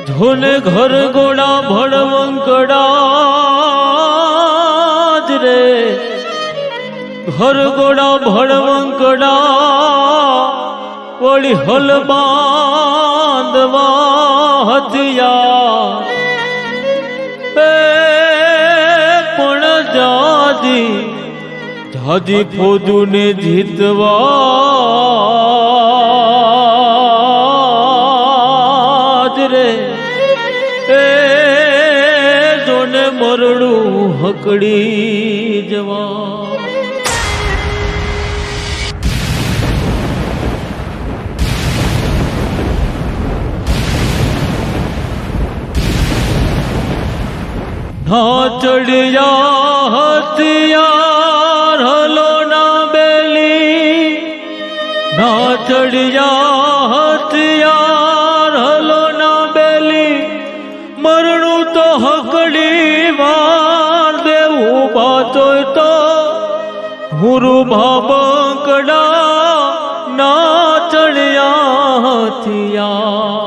ધોને ઘર ગોડા ભળવંકડા જ રે, ઘર ગોડા ભળવંકડા વળી હલ બાંધવા હથિયા પણ જાજી જાજી ફોજુને જીતવા જ રે, જોને મરડું હકડી જવા. ના ચડિયા હથિયાર હલો ના બેલી, ના ચડિયા હથિયાર હલો ના બેલી, મરણું તો હકડી વાર દેવું બાતોય તો હુરુ ભાબંકડા ના ચડિયા હથિયાર.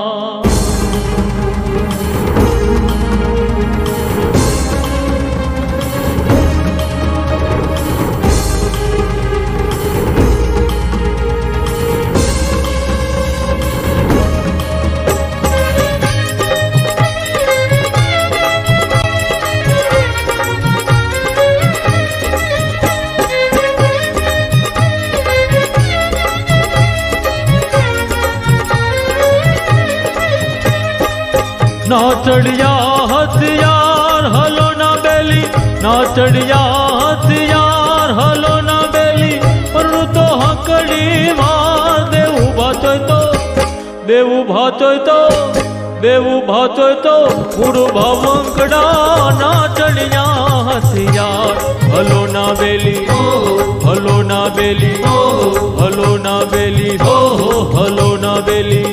ના ચડિયા હથિયાર હલો ના બેલી, ના ચડિયા હથિયાર હલો ના બેલી, પરણું તો હકડી વાર દેવું ભાતોય તો, દેવું ભાતોય તો, દેવું ભાતોય તો પૂરું ભાવંકડા ના ચડિયા હથિયાર હલો ના બેલી, હલો ના બેલી, હલો ના બેલી, હલો ના બેલી.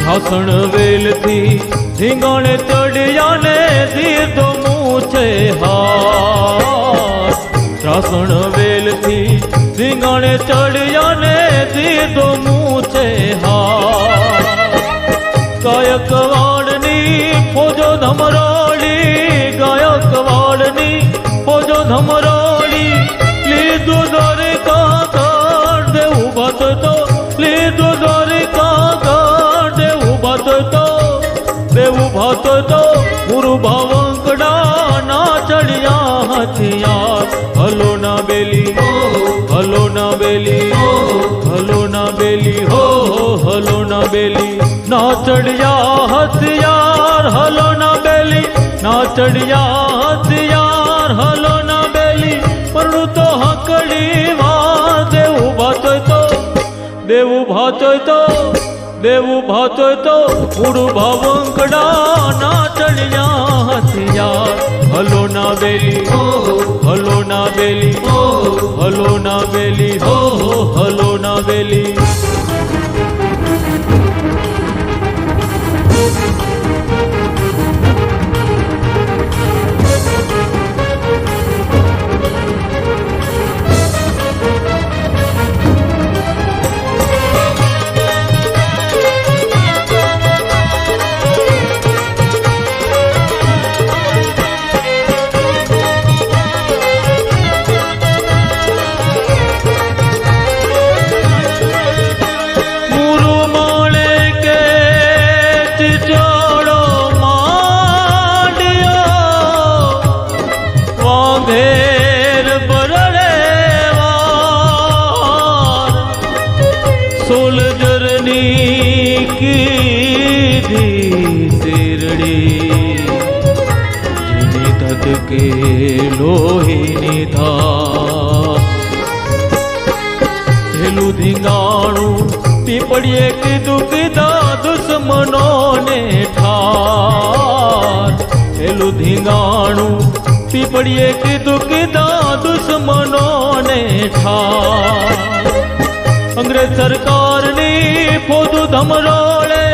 ઢાસણ વેલથી ધીંગાણે ચડિયા ને દીધો મૂછે હાથ, ઢાસણ વેલથી ધીંગાણે ચડિયા ને દીધો મૂછે હાથ. ગાયકવાડની ફોજો ધમરોડી, ગાયકવાડની ફોજો ધમરોડી, લીધું દ્વારિકા ગઢ દેવું ભાતોય તો, લીધું દ્વારિકા ગઢ દેવું ભાતોય તો ગુરુ ભાવંકડા ના ચડિયા હથિયાર હલો ના બેલી, હલો ના બેલી, હલો ના બેલી, હલો ના બેલી. ના ચડિયા હથિયાર હલો ના બેલી, ના ચડિયા હથિયાર હલો ના બેલી, પરણું તો હકડી વાર દેવું ભાતોય તો, દેવું ભાતોય તો, દેવું ભાતોય તો પૂરું ભાવંકડા ના ચડિયા હથિયાર હલો ના બેલી, હલો ના બેલી, હલો ના બેલી, હલો ના બેલી. કે લોહીની ધાર હેલું ધીંગાણું પીપળીએ કીધું કીધા દુશ્મનોને ઠાર હેલું ધીંગાણું પીપળીએ કીધું કીધા દુશ્મનોને ઠાર. અંગ્રેજ સરકારની ફોજું ધમરોળે,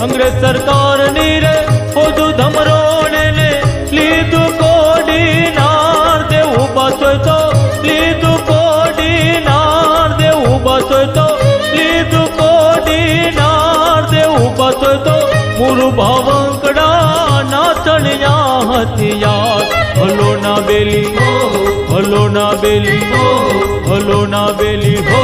અંગ્રેજ સરકારની રે ફોજું ધમરોળે ને લીધું કોડીનાર. દેવું બસોય તો લીધું કોડીનાર, દેવું બસોય તો લીધું કોડીનાર, દેવું બસોય તો મુરુ ભાવંકડા નાચણિયા હથિયાર. હલો ના બેલી, હલો ના બેલી, હલો ના બેલી, હો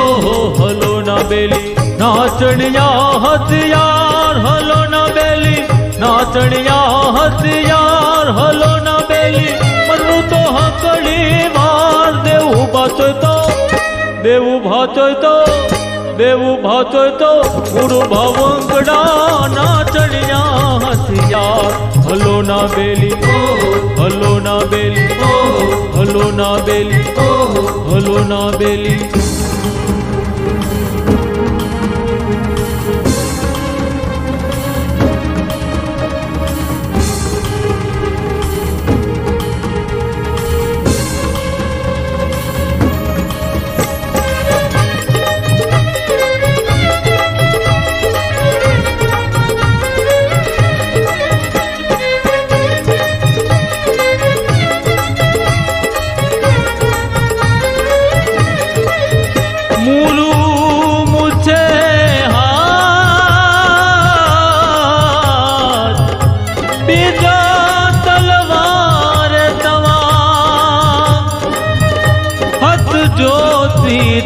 હલો ના બેલી. નાચણિયા હથિયાર, હલો ના બેલી, નાચણિયા હથિયાર, હલો ના બેલી. મરવું તો હકડી વાર. દેવું ભાચોય તો, દેવું ભાચોય તો, દેવું ભાચોય તો ગુરુ ભાવંકડા નાચણિયા હથિયાર. હલો ના બેલી, હલો ના બેલી, હલો ના બેલી, હલો ના બેલી.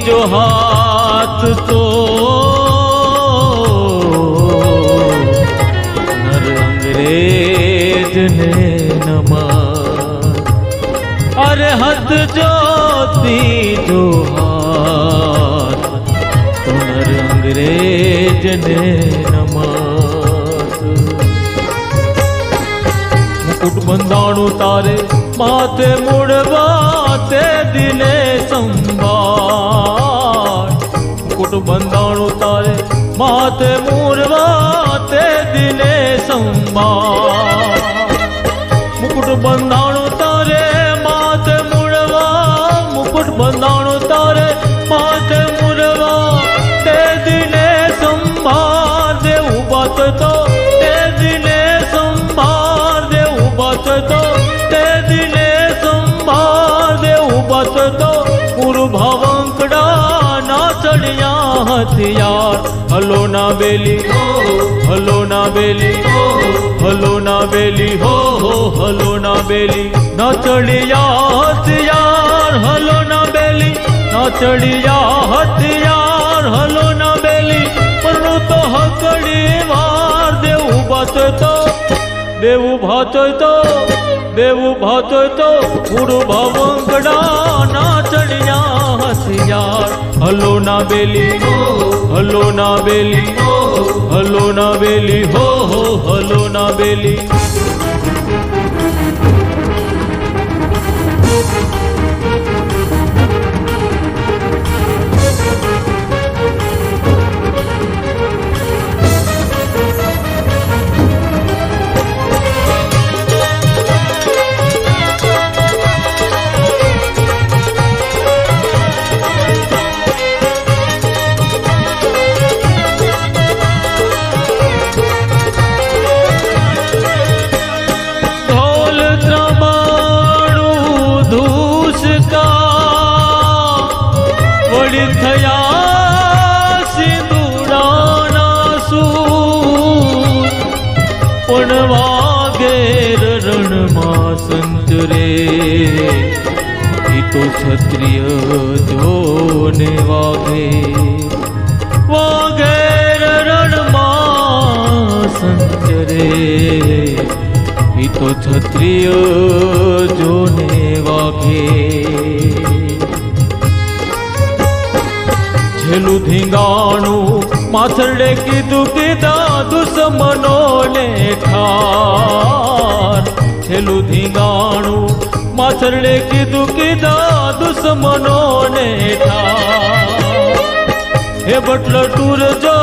जो हाथ तो नर अंग्रेज ने नमन. अरे हथ जोती जो हाथ तो नर अंग्रेज ने नमन. मुकुट बंधाणु तारे माथे मुड़वा ते दिले संभार. मुकुट बंधाणु तारे माथे मुड़वा ते दिले संभार. मुकुट बंधाणु तारे माथे मुड़वा, मुकुट बंधाणु तारे माथे मुड़वा ते दिले संभार. देऊ बात तो ते दिले संभार, देऊ बात तो ते दिले संभार, देऊ बात तो गुरु भावंकड़ा नाचणिया हथियार. हलो ना बेली, हलो ना बेली, हलो ना बेली, हो हलो ना बेली. नाचणिया हथियार, हलो ना बेली, नाचणिया हथियार, हलो ना बेली. परनु तो हकड़ी वार. देऊ बाचोय तो, देऊ भाचोय तो, देऊ भाचोय तो गुरु भावंकड़ा नाचणिया हथियार. हलो ना बेली, हलो ना बेली, हलो ना बेली, हो हलो ना बेली. तो क्षत्रिय जोने वागे, वागे रण मां संचरे. तो क्षत्रिय जोने वागे. छेलू धींगाणू माथड़े कीधु कीधा दुश्मनोने ठार. छेलू धींगाणू माथड़े कीधु कीधा दुश्मनोने ठार. हे बटल टूर जो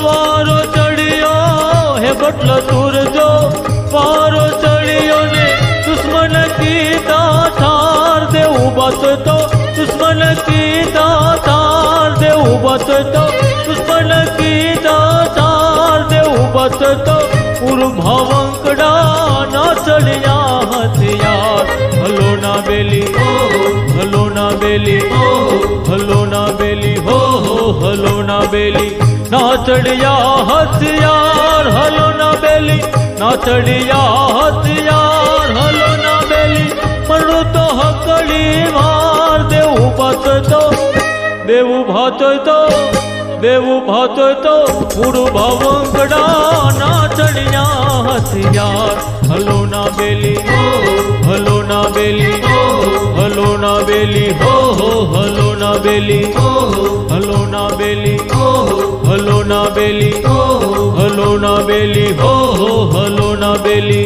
वारो चढ़ियो, हे बटल टूर जो वारो चढ़ियो ने दुश्मन कीधा बस तो दुश्मन की दातार देव बस तो भवंकड़ा ना चढ़िया हथियार हलो ना बेली हलो ना बेली हलो ना बेली हो हलो ना बेली ना चढ़िया हथियार हलो ना बेली ना चढ़िया हथियार हलो ना बेली मरु तो हकड़ी मार देव बस तो देव भातो तो पूरु भवंकड़ा ना चढ़िया हथियार हलो ना बेली हलो ना बेली हलो ना बेली हो हलो ना बेली हलो ना बेली हलो ना बेली हलो ना बेली हो हलो ना बेली